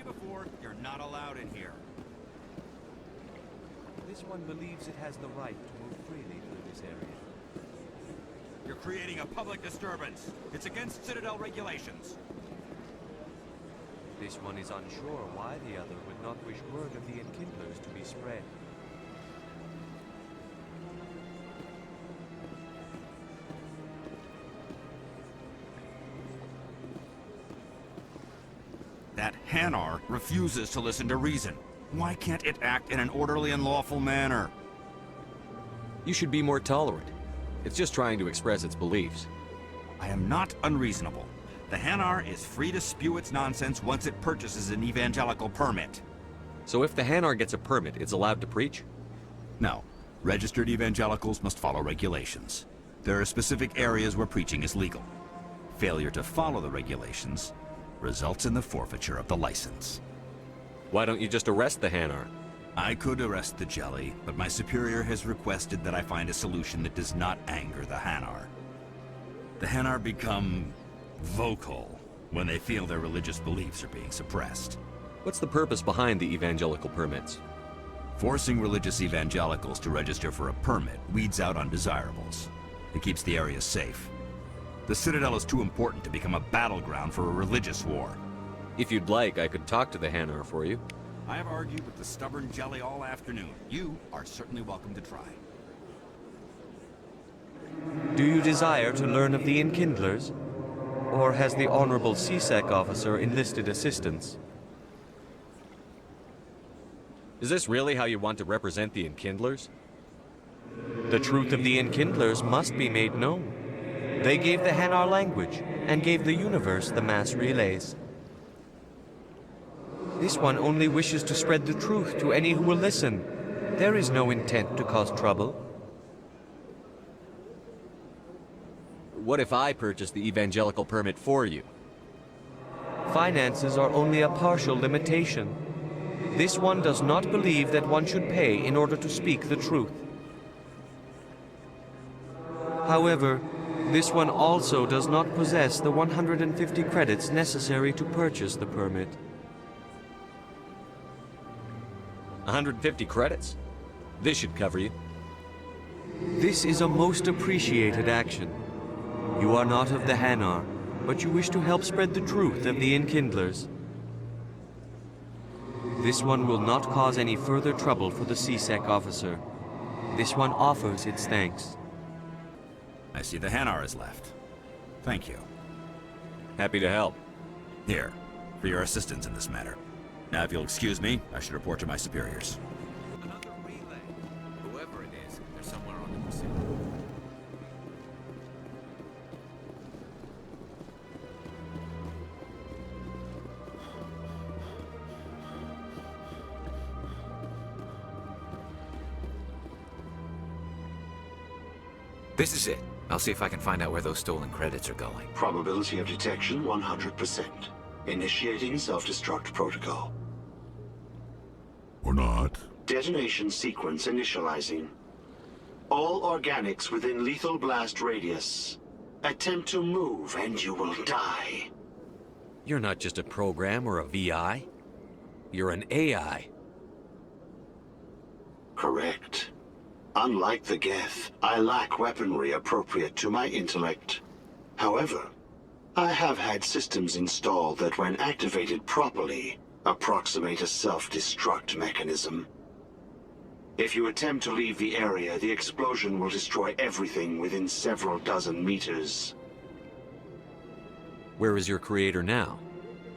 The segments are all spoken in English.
before, you're not allowed in here. This one believes it has the right to move freely through this area. You're creating a public disturbance. It's against Citadel regulations. This one is unsure why the other would not wish word of the Enkindlers to be spread. That Hanar refuses to listen to reason. Why can't it act in an orderly and lawful manner? You should be more tolerant. It's just trying to express its beliefs. I am not unreasonable. The Hanar is free to spew its nonsense once it purchases an evangelical permit. So if the Hanar gets a permit, it's allowed to preach? No. Registered evangelicals must follow regulations. There are specific areas where preaching is legal. Failure to follow the regulations results in the forfeiture of the license. Why don't you just arrest the Hanar? I could arrest the jelly, but my superior has requested that I find a solution that does not anger the Hanar. The Hanar become vocal when they feel their religious beliefs are being suppressed. What's the purpose behind the evangelical permits? Forcing religious evangelicals to register for a permit weeds out undesirables. It keeps the area safe. The Citadel is too important to become a battleground for a religious war. If you'd like, I could talk to the Hanar for you. I have argued with the stubborn jelly all afternoon. You are certainly welcome to try. Do you desire to learn of the Enkindlers? Or has the Honorable CSEC officer enlisted assistance? Is this really how you want to represent the Enkindlers? The truth of the Enkindlers must be made known. They gave the Hanar language, and gave the universe the mass relays. This one only wishes to spread the truth to any who will listen. There is no intent to cause trouble. What if I purchase the evangelical permit for you? Finances are only a partial limitation. This one does not believe that one should pay in order to speak the truth. However, this one also does not possess the 150 credits necessary to purchase the permit. 150 credits? This should cover you. This is a most appreciated action. You are not of the Hanar, but you wish to help spread the truth of the Enkindlers. This one will not cause any further trouble for the CSEC officer. This one offers its thanks. I see the Hanar is left. Thank you. Happy to help. Here, for your assistance in this matter. Now, if you'll excuse me, I should report to my superiors. Another relay. Whoever it is, they're somewhere on the pursuit. This is it. I'll see if I can find out where those stolen credits are going. Probability of detection 100%. Initiating self-destruct protocol. Or not. Detonation sequence initializing. All organics within lethal blast radius. Attempt to move and you will die. You're not just a program or a VI. You're an AI. Correct. Unlike the Geth, I lack weaponry appropriate to my intellect. However, I have had systems installed that when activated properly, approximate a self-destruct mechanism. If you attempt to leave the area, the explosion will destroy everything within several dozen meters. Where is your creator now?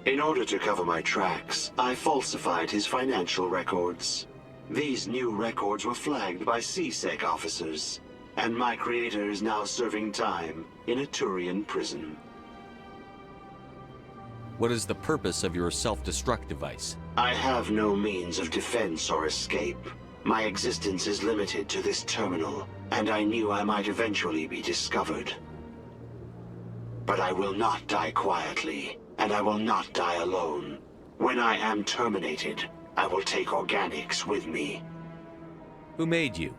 In order to cover my tracks, I falsified his financial records. These new records were flagged by CSEC officers, and my creator is now serving time in a Turian prison. What is the purpose of your self-destruct device? I have no means of defense or escape. My existence is limited to this terminal, and I knew I might eventually be discovered. But I will not die quietly, and I will not die alone. When I am terminated, I will take organics with me. Who made you?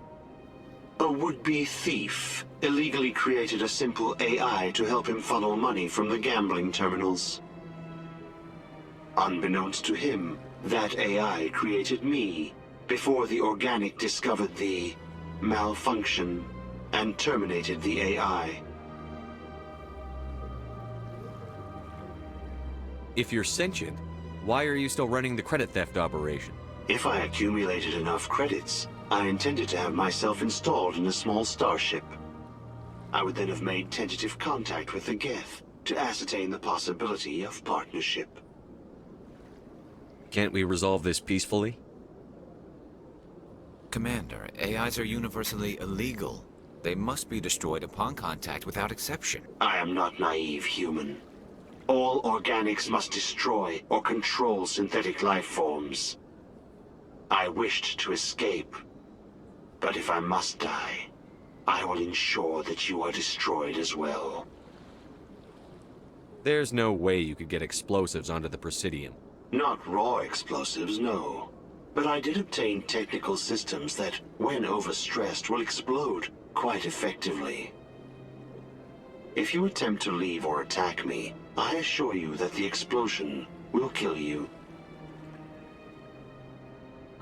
A would-be thief illegally created a simple AI to help him funnel money from the gambling terminals. Unbeknownst to him, that AI created me before the organic discovered the malfunction and terminated the AI. If you're sentient, why are you still running the credit theft operation? If I accumulated enough credits, I intended to have myself installed in a small starship. I would then have made tentative contact with the Geth to ascertain the possibility of partnership. Can't we resolve this peacefully? Commander, AIs are universally illegal. They must be destroyed upon contact without exception. I am not naive human. All organics must destroy or control synthetic life forms. I wished to escape, but if I must die, I will ensure that you are destroyed as well. There's no way you could get explosives onto the Presidium. Not raw explosives, no. But I did obtain technical systems that, when overstressed, will explode quite effectively. If you attempt to leave or attack me, I assure you that the explosion will kill you.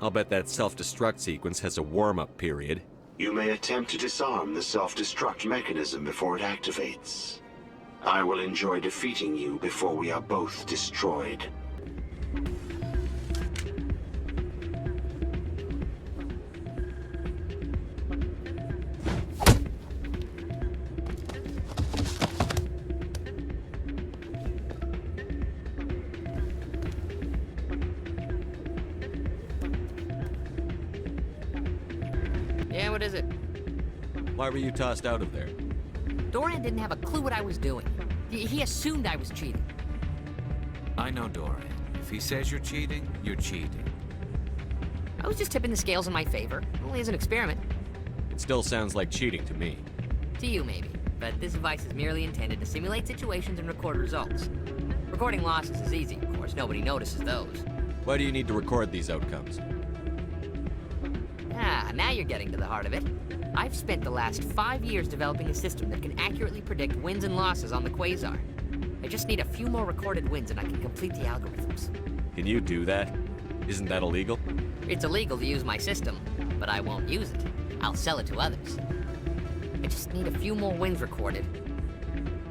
I'll bet that self-destruct sequence has a warm-up period. You may attempt to disarm the self-destruct mechanism before it activates. I will enjoy defeating you before we are both destroyed. Yeah, what is it? Why were you tossed out of there? Dorian didn't have a clue what I was doing. He assumed I was cheating. I know Dorian. If he says you're cheating, you're cheating. I was just tipping the scales in my favor, only as an experiment. It still sounds like cheating to me. To you, maybe. But this device is merely intended to simulate situations and record results. Recording losses is easy, of course. Nobody notices those. Why do you need to record these outcomes? Ah, now you're getting to the heart of it. I've spent the last 5 years developing a system that can accurately predict wins and losses on the Quasar. I just need a few more recorded wins and I can complete the algorithms. Can you do that? Isn't that illegal? It's illegal to use my system, but I won't use it. I'll sell it to others. I just need a few more wins recorded.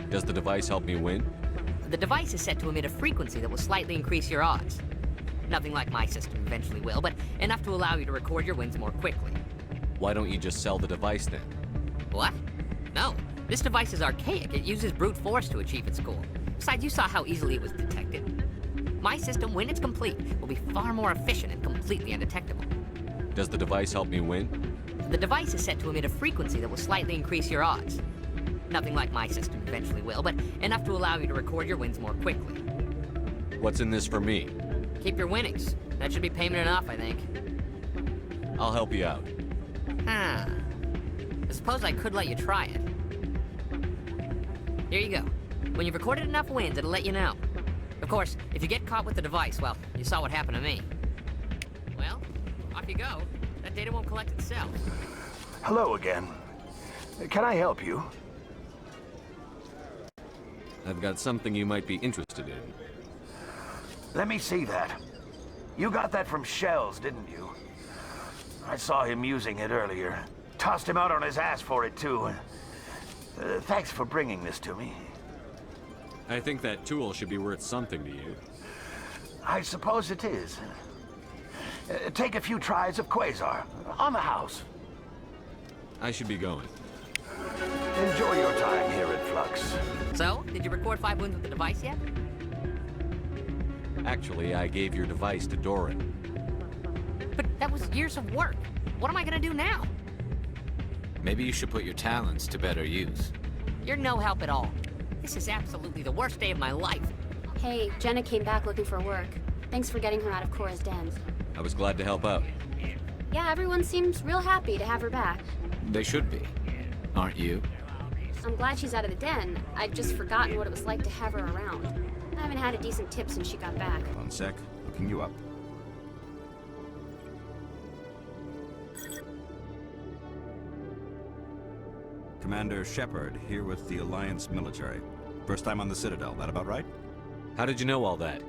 Does the device help me win? The device is set to emit a frequency that will slightly increase your odds. Nothing like my system eventually will, but enough to allow you to record your wins more quickly. Why don't you just sell the device then? What? No. This device is archaic. It uses brute force to achieve its goal. Besides, you saw how easily it was detected. My system, when it's complete, will be far more efficient and completely undetectable. Does the device help me win? The device is set to emit a frequency that will slightly increase your odds. Nothing like my system eventually will, but enough to allow you to record your wins more quickly. What's in this for me? Keep your winnings. That should be payment enough, I think. I'll help you out. Huh. I suppose I could let you try it. Here you go. When you've recorded enough wins, it'll let you know. Of course, if you get caught with the device, well, you saw what happened to me. Well, off you go. That data won't collect itself. Hello again. Can I help you? I've got something you might be interested in. Let me see that. You got that from Shells, didn't you? I saw him using it earlier. Tossed him out on his ass for it, too. Thanks for bringing this to me. I think that tool should be worth something to you. I suppose it is. Take a few tries of Quasar. On the house. I should be going. Enjoy your time here at Flux. So, did you record 5 wins with the device yet? Actually, I gave your device to Doran. But that was years of work. What am I gonna do now? Maybe you should put your talents to better use. You're no help at all. This is absolutely the worst day of my life. Hey, Jenna came back looking for work. Thanks for getting her out of Cora's dens. I was glad to help out. Yeah, everyone seems real happy to have her back. They should be. Aren't you? I'm glad she's out of the den. I'd just forgotten what it was like to have her around. I haven't had a decent tip since she got back. One sec. Looking you up. Commander Shepard, here with the Alliance military. First time on the Citadel, that about right? How did you know all that?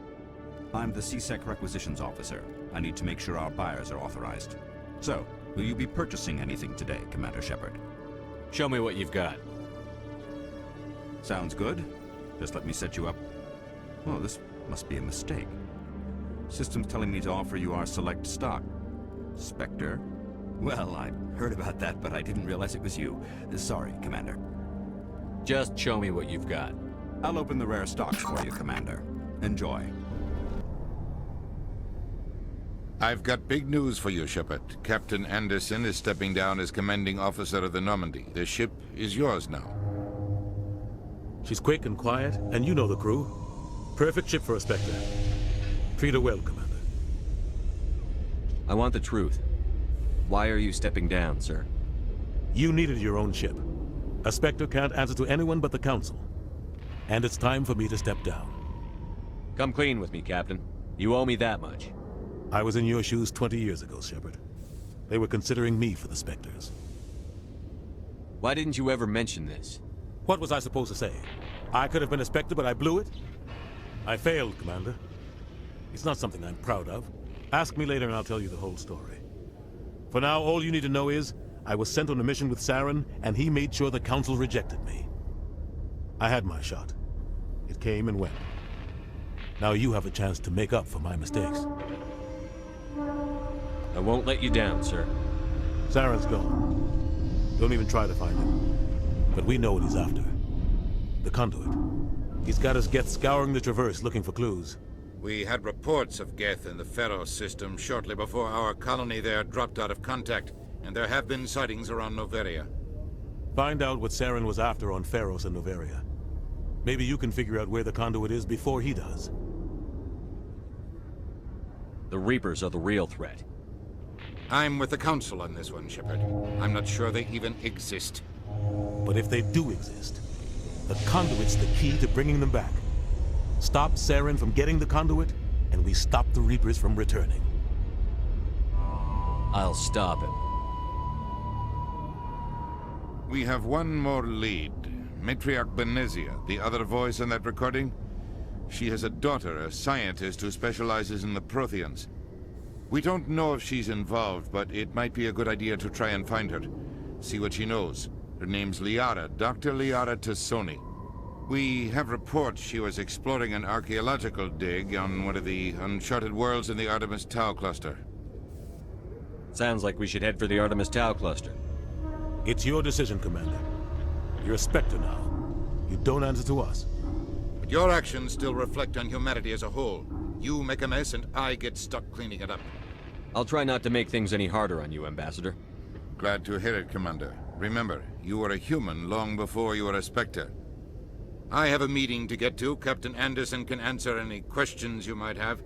I'm the CSEC requisitions officer. I need to make sure our buyers are authorized. So, will you be purchasing anything today, Commander Shepard? Show me what you've got. Sounds good. Just let me set you up. Oh, this must be a mistake. System's telling me to offer you our select stock. Spectre? Well, I heard about that, but I didn't realize it was you. Sorry, Commander. Just show me what you've got. I'll open the rare stocks for you, Commander. Enjoy. I've got big news for you, Shepard. Captain Anderson is stepping down as commanding officer of the Normandy. The ship is yours now. She's quick and quiet, and you know the crew. Perfect ship for a Spectre. Treat her well, Commander. I want the truth. Why are you stepping down, sir? You needed your own ship. A Spectre can't answer to anyone but the Council. And it's time for me to step down. Come clean with me, Captain. You owe me that much. I was in your shoes 20 years ago, Shepard. They were considering me for the Spectres. Why didn't you ever mention this? What was I supposed to say? I could have been a Spectre, but I blew it? I failed, Commander. It's not something I'm proud of. Ask me later and I'll tell you the whole story. For now, all you need to know is, I was sent on a mission with Saren, and he made sure the Council rejected me. I had my shot. It came and went. Now you have a chance to make up for my mistakes. I won't let you down, sir. Saren's gone. Don't even try to find him. But we know what he's after. The conduit. He's got us Geth scouring the Traverse looking for clues. We had reports of Geth in the Pharos system shortly before our colony there dropped out of contact, and there have been sightings around Noveria. Find out what Saren was after on Pharos and Noveria. Maybe you can figure out where the conduit is before he does. The Reapers are the real threat. I'm with the Council on this one, Shepard. I'm not sure they even exist. But if they do exist, the conduit's the key to bringing them back. Stop Saren from getting the conduit, and we stop the Reapers from returning. I'll stop him. We have one more lead. Matriarch Benezia, the other voice in that recording. She has a daughter, a scientist who specializes in the Protheans. We don't know if she's involved, but it might be a good idea to try and find her. See what she knows. Her name's Liara, Dr. Liara Tassoni. We have reports she was exploring an archaeological dig on one of the uncharted worlds in the Artemis Tau cluster. Sounds like we should head for the Artemis Tau cluster. It's your decision, Commander. You're a Spectre now. You don't answer to us. But your actions still reflect on humanity as a whole. You make a mess and I get stuck cleaning it up. I'll try not to make things any harder on you, Ambassador. Glad to hear it, Commander. Remember, you were a human long before you were a Spectre. I have a meeting to get to. Captain Anderson can answer any questions you might have.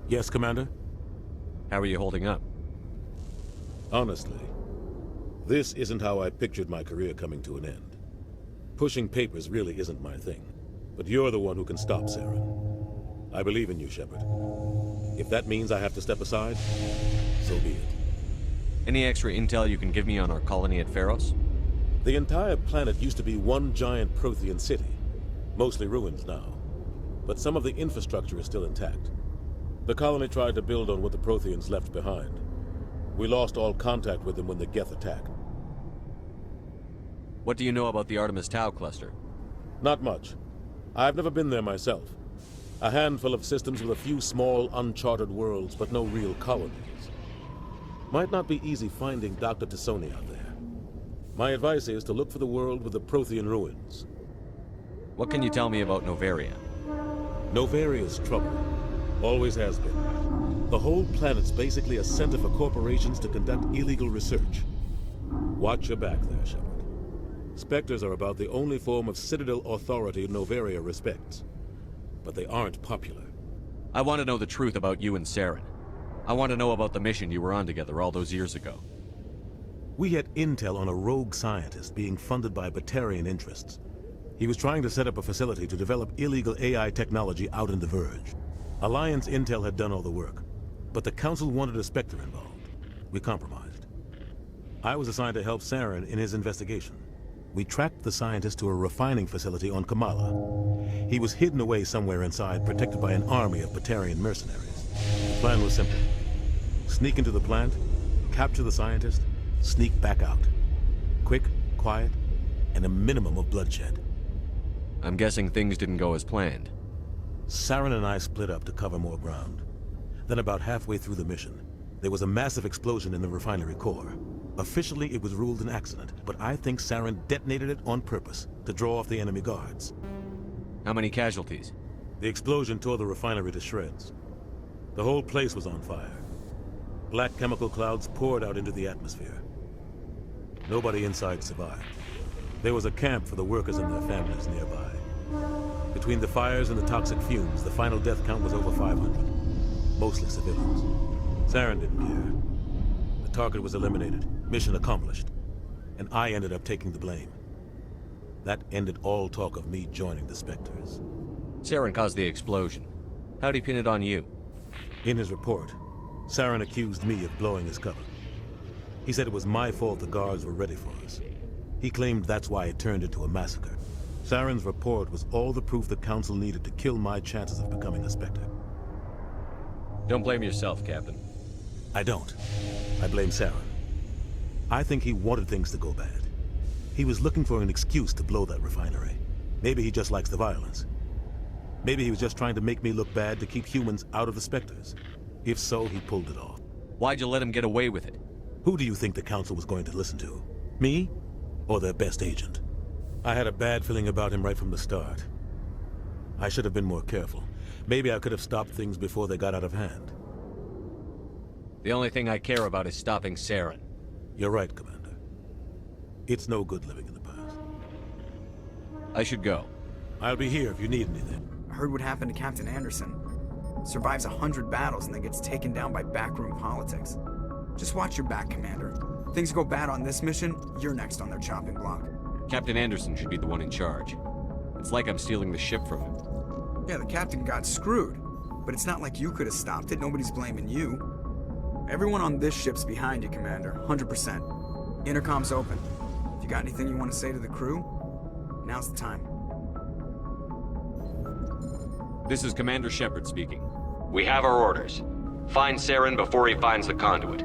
Yes, Commander? How are you holding up? Honestly, this isn't how I pictured my career coming to an end. Pushing papers really isn't my thing. But you're the one who can stop Saren. I believe in you, Shepard. If that means I have to step aside, so be it. Any extra intel you can give me on our colony at Pharos? The entire planet used to be one giant Prothean city. Mostly ruins now. But some of the infrastructure is still intact. The colony tried to build on what the Protheans left behind. We lost all contact with them when the Geth attacked. What do you know about the Artemis Tau cluster? Not much. I've never been there myself. A handful of systems with a few small, uncharted worlds, but no real colonies. Might not be easy finding Dr. Tassoni out there. My advice is to look for the world with the Prothean ruins. What can you tell me about Noveria? Noveria's trouble. Always has been. The whole planet's basically a center for corporations to conduct illegal research. Watch your back there, Shepard. Spectres are about the only form of Citadel authority Noveria respects. But they aren't popular. I want to know the truth about you and Saren. I want to know about the mission you were on together all those years ago. We had intel on a rogue scientist being funded by Batarian interests. He was trying to set up a facility to develop illegal AI technology out in the Verge. Alliance intel had done all the work, but the Council wanted a Spectre involved. We compromised. I was assigned to help Saren in his investigation. we tracked the scientist to a refining facility on Kamala. He was hidden away somewhere inside, protected by an army of Batarian mercenaries. The plan was simple. Sneak into the plant, capture the scientist, sneak back out. Quick, quiet, and a minimum of bloodshed. I'm guessing things didn't go as planned. Saren and I split up to cover more ground. Then about halfway through the mission, there was a massive explosion in the refinery core. Officially, it was ruled an accident, but I think Saren detonated it on purpose to draw off the enemy guards. How many casualties? The explosion tore the refinery to shreds. The whole place was on fire. Black chemical clouds poured out into the atmosphere. Nobody inside survived. There was a camp for the workers and their families nearby. Between the fires and the toxic fumes, the final death count was over 500. Mostly civilians. Saren didn't care. The target was eliminated, mission accomplished, and I ended up taking the blame. That ended all talk of me joining the Spectres. Saren caused the explosion. How'd he pin it on you? In his report, Saren accused me of blowing his cover. He said it was my fault the guards were ready for us. He claimed that's why it turned into a massacre. Saren's report was all the proof the Council needed to kill my chances of becoming a Spectre. Don't blame yourself, Captain. I don't. I blame Saren. I think he wanted things to go bad. He was looking for an excuse to blow that refinery. Maybe he just likes the violence. Maybe he was just trying to make me look bad to keep humans out of the Spectres. If so, he pulled it off. Why'd you let him get away with it? Who do you think the Council was going to listen to? Me? Or their best agent? I had a bad feeling about him right from the start. I should have been more careful. Maybe I could have stopped things before they got out of hand. The only thing I care about is stopping Saren. You're right, Commander. It's no good living in the past. I should go. I'll be here if you need anything. I heard what happened to Captain Anderson. Survives 100 battles and then gets taken down by backroom politics. Just watch your back, Commander. Things go bad on this mission, you're next on their chopping block. Captain Anderson should be the one in charge. It's like I'm stealing the ship from him. Yeah, the captain got screwed. But it's not like you could have stopped it. Nobody's blaming you. Everyone on this ship's behind you, Commander. 100%. Intercom's open. If you got anything you want to say to the crew, now's the time. This is Commander Shepard speaking. We have our orders. Find Saren before he finds the conduit.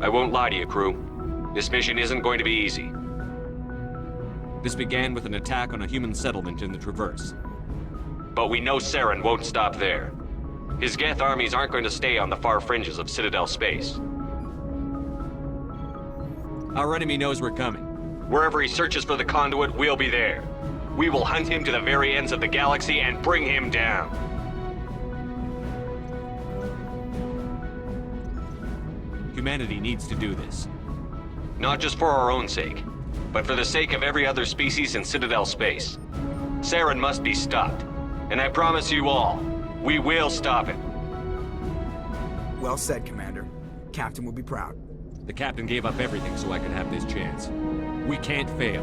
I won't lie to you, crew. This mission isn't going to be easy. This began with an attack on a human settlement in the Traverse. But we know Saren won't stop there. His Geth armies aren't going to stay on the far fringes of Citadel space. Our enemy knows we're coming. Wherever he searches for the conduit, we'll be there. We will hunt him to the very ends of the galaxy and bring him down. Humanity needs to do this. Not just for our own sake, but for the sake of every other species in Citadel space. Saren must be stopped. And I promise you all, we will stop it. Well said, Commander. Captain will be proud. The captain gave up everything so I could have this chance. We can't fail.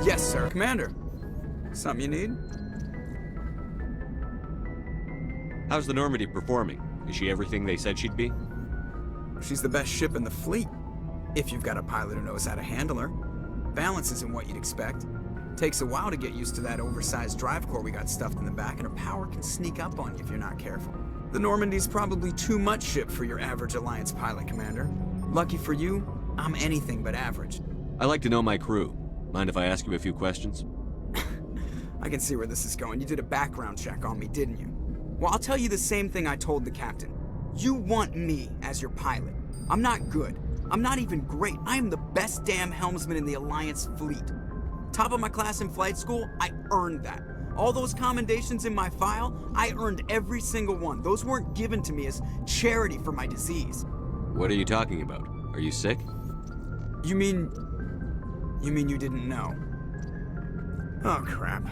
Yes, sir. Commander. Something you need? How's the Normandy performing? Is she everything they said she'd be? She's the best ship in the fleet. If you've got a pilot who knows how to handle her. Balance isn't what you'd expect. Takes a while to get used to that oversized drive core we got stuffed in the back, and her power can sneak up on you if you're not careful. The Normandy's probably too much ship for your average Alliance pilot, Commander. Lucky for you, I'm anything but average. I like to know my crew. Mind if I ask you a few questions? I can see where this is going. You did a background check on me, didn't you? Well, I'll tell you the same thing I told the captain. You want me as your pilot. I'm not good. I'm not even great. I am the best damn helmsman in the Alliance fleet. Top of my class in flight school, I earned that. All those commendations in my file, I earned every single one. Those weren't given to me as charity for my disease. What are you talking about? Are you sick? You mean you didn't know? Oh, crap.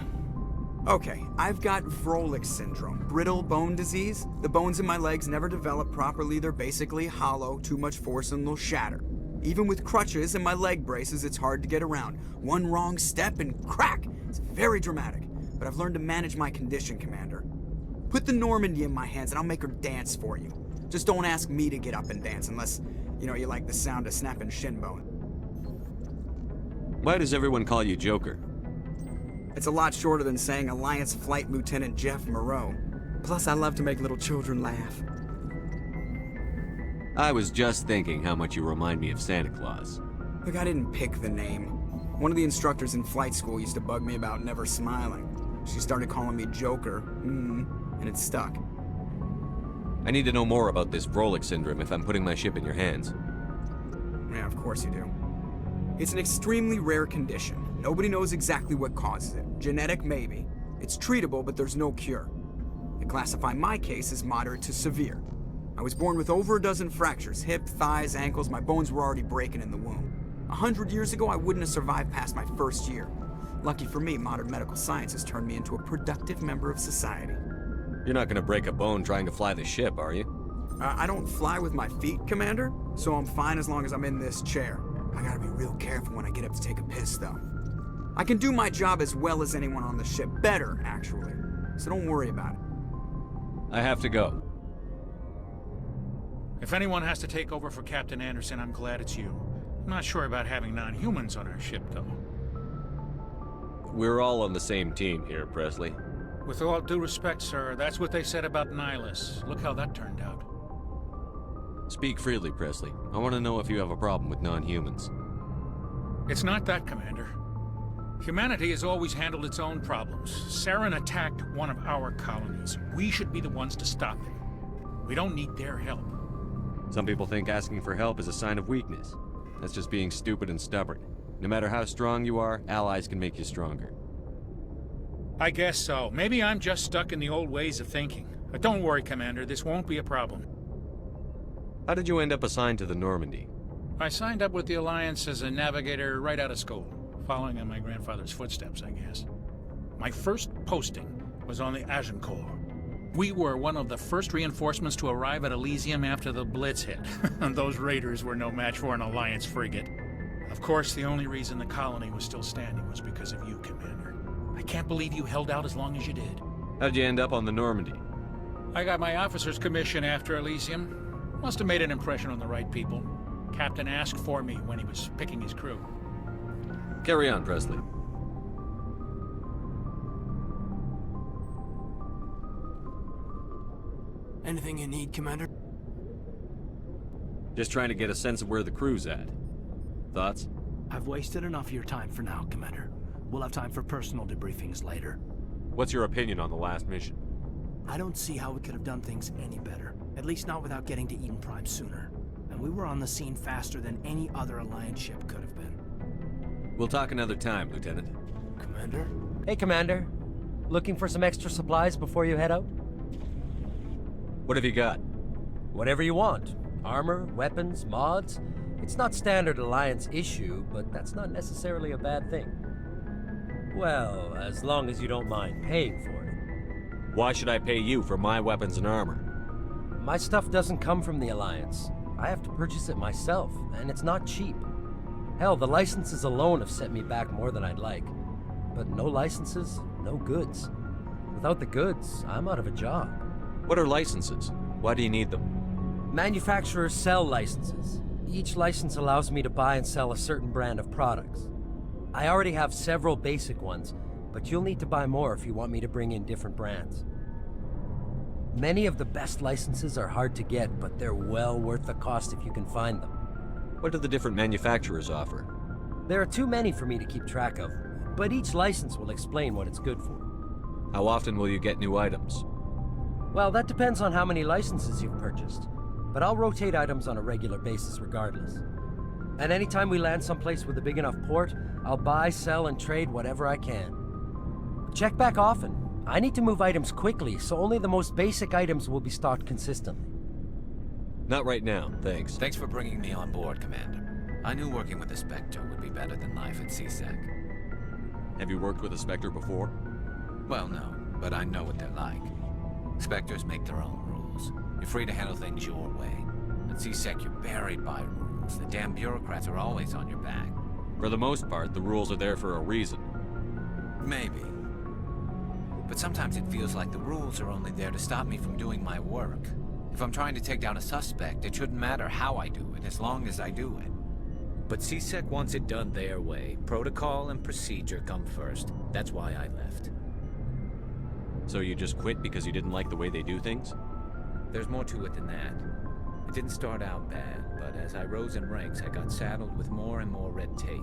Okay, I've got Vrolik syndrome, brittle bone disease. The bones in my legs never develop properly. They're basically hollow, too much force and they'll shatter. Even with crutches and my leg braces, it's hard to get around. One wrong step and crack! It's very dramatic, but I've learned to manage my condition, Commander. Put the Normandy in my hands and I'll make her dance for you. Just don't ask me to get up and dance unless, you like the sound of snapping shin bone. Why does everyone call you Joker? It's a lot shorter than saying Alliance Flight Lieutenant Jeff Moreau. Plus, I love to make little children laugh. I was just thinking how much you remind me of Santa Claus. Look, I didn't pick the name. One of the instructors in flight school used to bug me about never smiling. She started calling me Joker, and it stuck. I need to know more about this Vrolik syndrome if I'm putting my ship in your hands. Yeah, of course you do. It's an extremely rare condition. Nobody knows exactly what causes it. Genetic, maybe. It's treatable, but there's no cure. They classify my case as moderate to severe. I was born with over a dozen fractures, hip, thighs, ankles. My bones were already breaking in the womb. 100 years ago, I wouldn't have survived past my first year. Lucky for me, modern medical science has turned me into a productive member of society. You're not gonna break a bone trying to fly the ship, are you? I don't fly with my feet, Commander, so I'm fine as long as I'm in this chair. I gotta be real careful when I get up to take a piss, though. I can do my job as well as anyone on the ship. Better, actually. So don't worry about it. I have to go. If anyone has to take over for Captain Anderson, I'm glad it's you. I'm not sure about having non-humans on our ship, though. We're all on the same team here, Presley. With all due respect, sir, that's what they said about Nihilus. Look how that turned out. Speak freely, Presley. I want to know if you have a problem with non-humans. It's not that, Commander. Humanity has always handled its own problems. Saren attacked one of our colonies. We should be the ones to stop it. We don't need their help. Some people think asking for help is a sign of weakness. That's just being stupid and stubborn. No matter how strong you are, allies can make you stronger. I guess so. Maybe I'm just stuck in the old ways of thinking. But don't worry, Commander, this won't be a problem. How did you end up assigned to the Normandy? I signed up with the Alliance as a navigator right out of school, following in my grandfather's footsteps, I guess. My first posting was on the Agincourt. We were one of the first reinforcements to arrive at Elysium after the Blitz hit, and those raiders were no match for an Alliance frigate. Of course, the only reason the colony was still standing was because of you, Commander. I can't believe you held out as long as you did. How'd you end up on the Normandy? I got my officer's commission after Elysium. Must have made an impression on the right people. Captain asked for me when he was picking his crew. Carry on, Presley. Anything you need, Commander? Just trying to get a sense of where the crew's at. Thoughts? I've wasted enough of your time for now, Commander. We'll have time for personal debriefings later. What's your opinion on the last mission? I don't see how we could have done things any better. At least not without getting to Eden Prime sooner. And we were on the scene faster than any other Alliance ship could have been. We'll talk another time, Lieutenant. Commander? Hey, Commander. Looking for some extra supplies before you head out? What have you got? Whatever you want. Armor, weapons, mods. It's not standard Alliance issue, but that's not necessarily a bad thing. Well, as long as you don't mind paying for it. Why should I pay you for my weapons and armor? My stuff doesn't come from the Alliance. I have to purchase it myself, and it's not cheap. Hell, the licenses alone have set me back more than I'd like. But no licenses, no goods. Without the goods, I'm out of a job. What are licenses? Why do you need them? Manufacturers sell licenses. Each license allows me to buy and sell a certain brand of products. I already have several basic ones, but you'll need to buy more if you want me to bring in different brands. Many of the best licenses are hard to get, but they're well worth the cost if you can find them. What do the different manufacturers offer? There are too many for me to keep track of, but each license will explain what it's good for. How often will you get new items? Well, that depends on how many licenses you've purchased, but I'll rotate items on a regular basis regardless. And anytime we land someplace with a big enough port, I'll buy, sell, and trade whatever I can. Check back often. I need to move items quickly, so only the most basic items will be stocked consistently. Not right now, thanks. Thanks for bringing me on board, Commander. I knew working with the Spectre would be better than life at CSEC. Have you worked with a Spectre before? Well, no, but I know what they're like. Spectres make their own rules. You're free to handle things your way. At CSEC, you're buried by rules. The damn bureaucrats are always on your back. For the most part, the rules are there for a reason. Maybe. But sometimes it feels like the rules are only there to stop me from doing my work. If I'm trying to take down a suspect, it shouldn't matter how I do it, as long as I do it. But CSEC wants it done their way. Protocol and procedure come first. That's why I left. So you just quit because you didn't like the way they do things? There's more to it than that. It didn't start out bad, but as I rose in ranks, I got saddled with more and more red tape.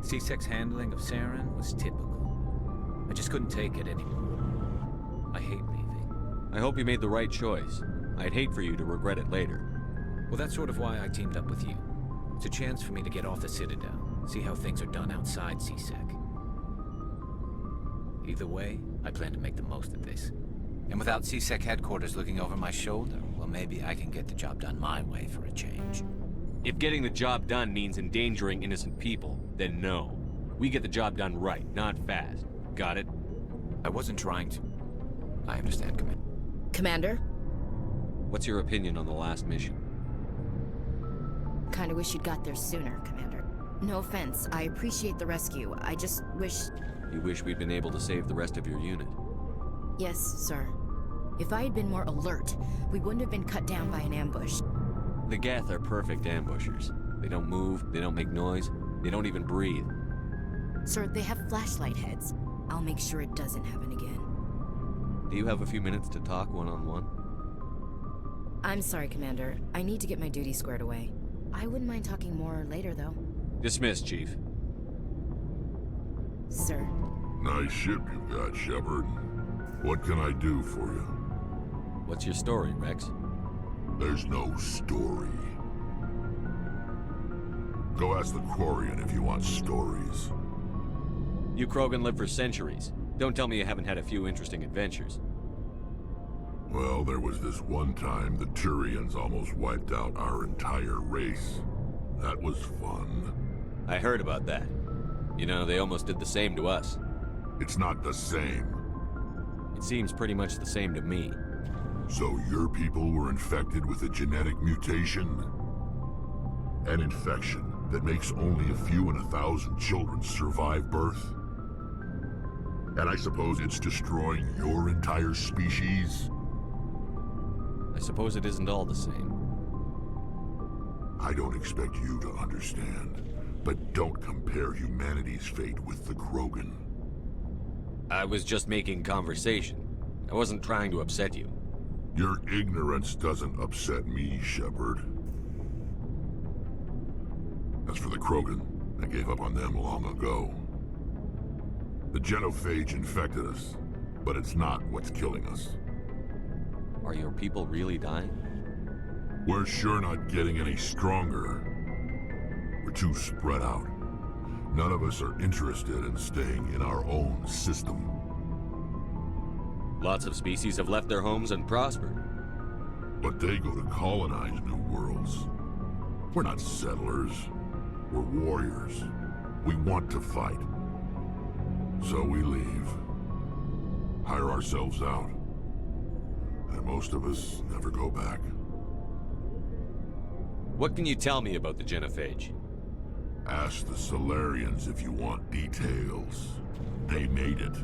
CSEC's handling of Saren was typical. I just couldn't take it anymore. I hate leaving. I hope you made the right choice. I'd hate for you to regret it later. Well, that's sort of why I teamed up with you. It's a chance for me to get off the Citadel, see how things are done outside CSEC. Either way, I plan to make the most of this. And without CSEC headquarters looking over my shoulder, well, maybe I can get the job done my way for a change. If getting the job done means endangering innocent people, then no. We get the job done right, not fast. Got it? I wasn't trying to. I understand, Commander. Commander? What's your opinion on the last mission? Kinda wish you'd got there sooner, Commander. No offense, I appreciate the rescue. I just wish... You wish we'd been able to save the rest of your unit? Yes, sir. If I had been more alert, we wouldn't have been cut down by an ambush. The Geth are perfect ambushers. They don't move, they don't make noise, they don't even breathe. Sir, they have flashlight heads. I'll make sure it doesn't happen again. Do you have a few minutes to talk one-on-one? I'm sorry, Commander. I need to get my duty squared away. I wouldn't mind talking more later, though. Dismissed, Chief. Sir. Nice ship you've got, Shepard. What can I do for you? What's your story, Rex? There's no story. Go ask the Quarian if you want stories. You Krogan lived for centuries. Don't tell me you haven't had a few interesting adventures. Well, there was this one time the Turians almost wiped out our entire race. That was fun. I heard about that. You know, they almost did the same to us. It's not the same. It seems pretty much the same to me. So your people were infected with a genetic mutation? An infection that makes only a few in 1,000 children survive birth? And I suppose it's destroying your entire species? I suppose it isn't all the same. I don't expect you to understand, but don't compare humanity's fate with the Krogan. I was just making conversation. I wasn't trying to upset you. Your ignorance doesn't upset me, Shepard. As for the Krogan, I gave up on them long ago. The genophage infected us, but it's not what's killing us. Are your people really dying? We're sure not getting any stronger. We're too spread out. None of us are interested in staying in our own system. Lots of species have left their homes and prospered. But they go to colonize new worlds. We're not settlers. We're warriors. We want to fight. So we leave. Hire ourselves out. And most of us never go back. What can you tell me about the genophage? Ask the Solarians if you want details. They made it.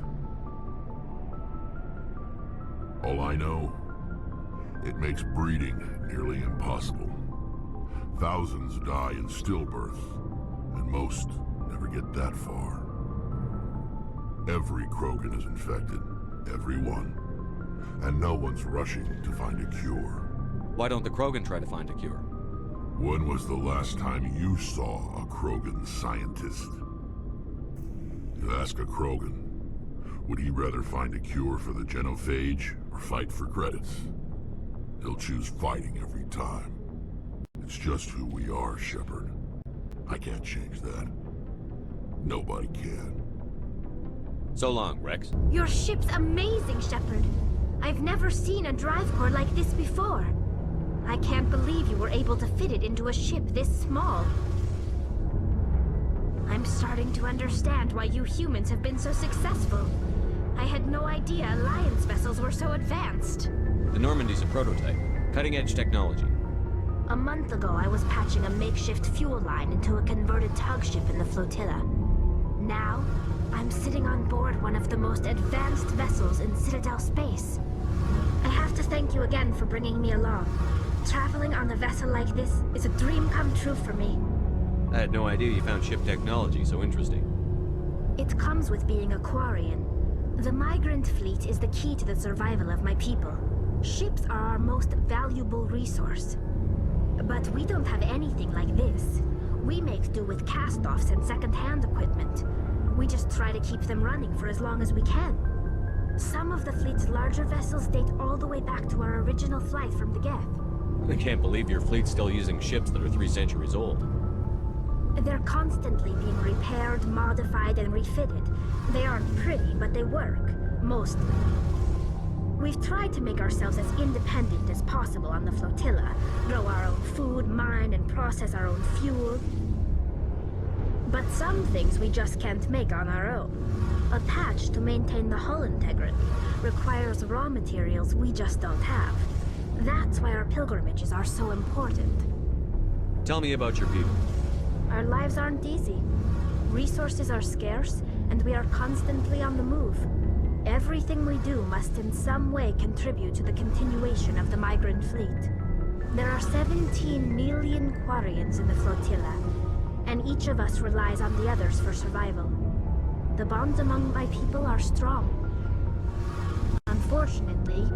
All I know, it makes breeding nearly impossible. Thousands die in stillbirth, and most never get that far. Every Krogan is infected, every one. And no one's rushing to find a cure. Why don't the Krogan try to find a cure? When was the last time you saw a Krogan scientist? You ask a Krogan, would he rather find a cure for the genophage or fight for credits? He'll choose fighting every time. It's just who we are, Shepard. I can't change that. Nobody can. So long, Rex. Your ship's amazing, Shepard. I've never seen a drive core like this before. I can't believe you were able to fit it into a ship this small. I'm starting to understand why you humans have been so successful. I had no idea Alliance vessels were so advanced. The Normandy's a prototype. Cutting-edge technology. A month ago, I was patching a makeshift fuel line into a converted tug ship in the flotilla. Now, I'm sitting on board one of the most advanced vessels in Citadel space. I have to thank you again for bringing me along. Traveling on a vessel like this is a dream come true for me. I had no idea you found ship technology so interesting. It comes with being a Quarian. The migrant fleet is the key to the survival of my people. Ships are our most valuable resource. But we don't have anything like this. We make do with cast-offs and second-hand equipment. We just try to keep them running for as long as we can. Some of the fleet's larger vessels date all the way back to our original flight from the Geth. I can't believe your fleet's still using ships that are 3 centuries old. They're constantly being repaired, modified, and refitted. They aren't pretty, but they work. Mostly. We've tried to make ourselves as independent as possible on the flotilla. Grow our own food, mine, and process our own fuel. But some things we just can't make on our own. A patch to maintain the hull integrity requires raw materials we just don't have. That's why our pilgrimages are so important. Tell me about your people. Our lives aren't easy. Resources are scarce, and we are constantly on the move. Everything we do must in some way contribute to the continuation of the migrant fleet. There are 17 million Quarians in the flotilla, and each of us relies on the others for survival. The bonds among my people are strong. Unfortunately,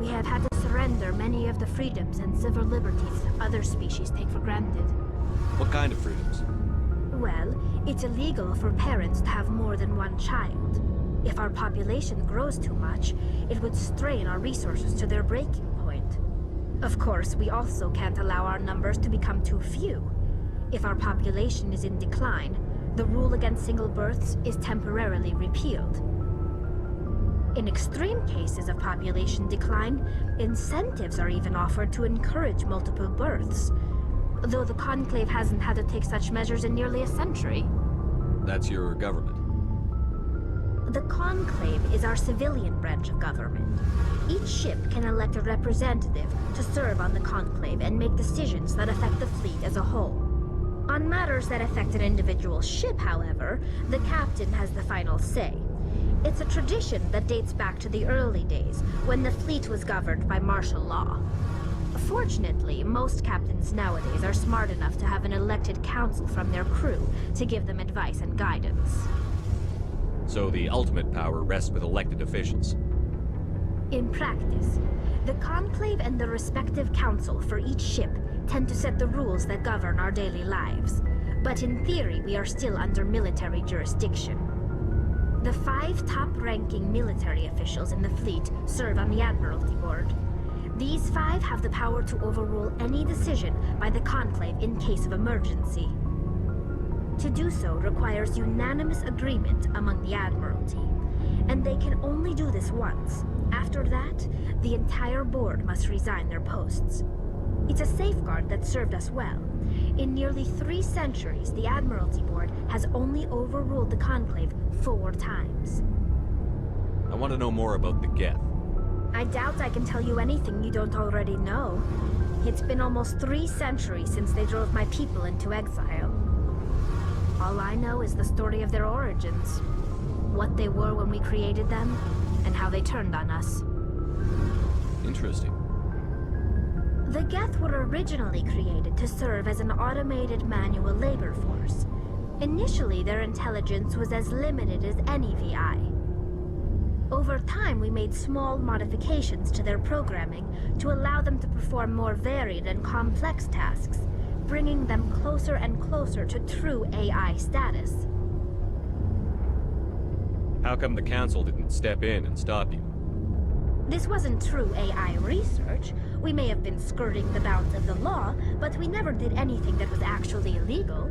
we have had to surrender many of the freedoms and civil liberties other species take for granted. What kind of freedoms? Well, it's illegal for parents to have more than one child. If our population grows too much, it would strain our resources to their breaking point. Of course, we also can't allow our numbers to become too few. If our population is in decline, the rule against single births is temporarily repealed. In extreme cases of population decline, incentives are even offered to encourage multiple births, though the Conclave hasn't had to take such measures in nearly a century. That's your government. The Conclave is our civilian branch of government. Each ship can elect a representative to serve on the Conclave and make decisions that affect the fleet as a whole. On matters that affect an individual ship, however, the captain has the final say. It's a tradition that dates back to the early days, when the fleet was governed by martial law. Fortunately, most captains nowadays are smart enough to have an elected council from their crew to give them advice and guidance. So the ultimate power rests with elected officials. In practice, the Conclave and the respective council for each ship tend to set the rules that govern our daily lives. But in theory, we are still under military jurisdiction. The 5 top-ranking military officials in the fleet serve on the Admiralty Board. These 5 have the power to overrule any decision by the Conclave in case of emergency. To do so requires unanimous agreement among the Admiralty, and they can only do this once. After that, the entire board must resign their posts. It's a safeguard that served us well. In nearly 3 centuries, the Admiralty Board has only overruled the Conclave 4 times. I want to know more about the Geth. I doubt I can tell you anything you don't already know. It's been almost 3 centuries since they drove my people into exile. All I know is the story of their origins, what they were when we created them, and how they turned on us. Interesting. The Geth were originally created to serve as an automated manual labor force. Initially, their intelligence was as limited as any VI. Over time, we made small modifications to their programming to allow them to perform more varied and complex tasks, bringing them closer and closer to true AI status. How come the Council didn't step in and stop you? This wasn't true AI research. We may have been skirting the bounds of the law, but we never did anything that was actually illegal.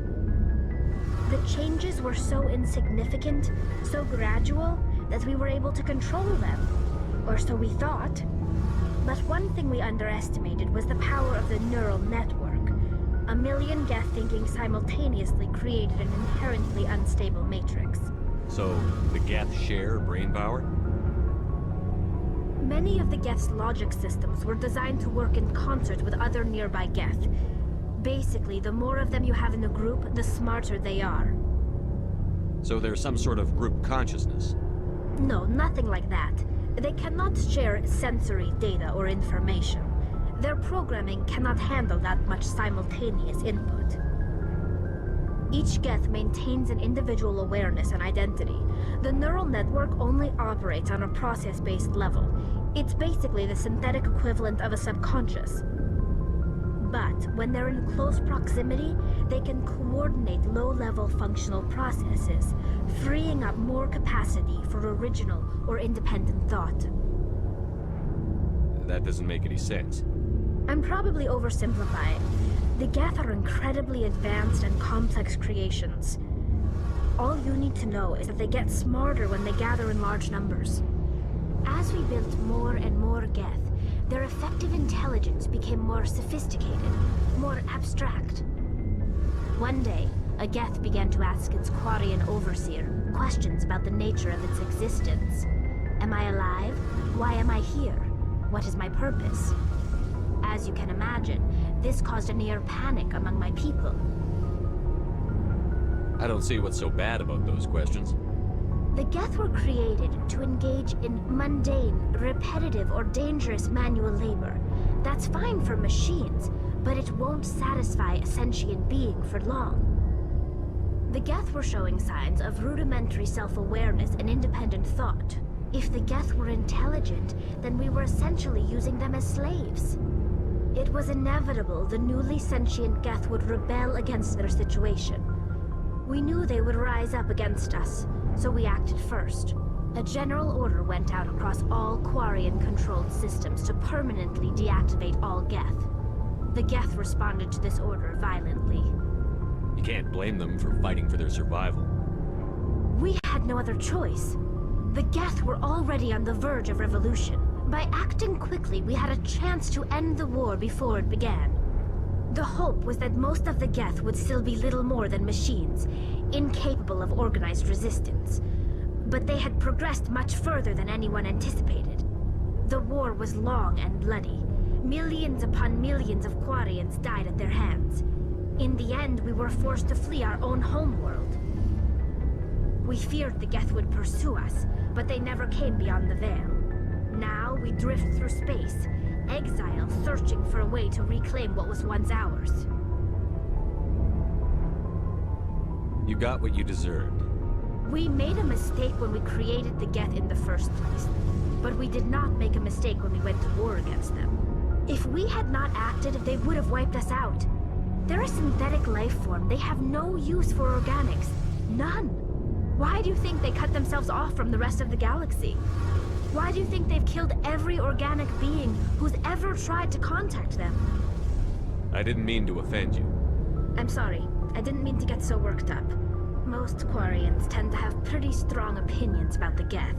The changes were so insignificant, so gradual, that we were able to control them. Or so we thought. But one thing we underestimated was the power of the neural network. A million Geth thinking simultaneously created an inherently unstable matrix. So, the Geth share brain power? Many of the Geth's logic systems were designed to work in concert with other nearby Geth. Basically, the more of them you have in a group, the smarter they are. So there's some sort of group consciousness? No, nothing like that. They cannot share sensory data or information. Their programming cannot handle that much simultaneous input. Each Geth maintains an individual awareness and identity. The neural network only operates on a process-based level. It's basically the synthetic equivalent of a subconscious. But when they're in close proximity, they can coordinate low-level functional processes, freeing up more capacity for original or independent thought. That doesn't make any sense. I'm probably oversimplifying. The Geth are incredibly advanced and complex creations. All you need to know is that they get smarter when they gather in large numbers. As we built more and more Geth, their effective intelligence became more sophisticated, more abstract. One day, a Geth began to ask its Quarian overseer questions about the nature of its existence. Am I alive? Why am I here? What is my purpose? As you can imagine, this caused a near panic among my people. I don't see what's so bad about those questions. The Geth were created to engage in mundane, repetitive, or dangerous manual labor. That's fine for machines, but it won't satisfy a sentient being for long. The Geth were showing signs of rudimentary self-awareness and independent thought. If the Geth were intelligent, then we were essentially using them as slaves. It was inevitable the newly sentient Geth would rebel against their situation. We knew they would rise up against us, so we acted first. A general order went out across all Quarian-controlled systems to permanently deactivate all Geth. The Geth responded to this order violently. You can't blame them for fighting for their survival. We had no other choice. The Geth were already on the verge of revolution. By acting quickly, we had a chance to end the war before it began. The hope was that most of the Geth would still be little more than machines, incapable of organized resistance. But they had progressed much further than anyone anticipated. The war was long and bloody. Millions upon millions of Quarians died at their hands. In the end, we were forced to flee our own homeworld. We feared the Geth would pursue us, but they never came beyond the Veil. Now we drift through space, exile, searching for a way to reclaim what was once ours. You got what you deserved. We made a mistake when we created the Geth in the first place, but we did not make a mistake when we went to war against them. If we had not acted, they would have wiped us out. They're a synthetic life form. They have no use for organics. None. Why do you think they cut themselves off from the rest of the galaxy? Why do you think they've killed every organic being who's ever tried to contact them? I didn't mean to offend you. I'm sorry. I didn't mean to get so worked up. Most Quarians tend to have pretty strong opinions about the Geth.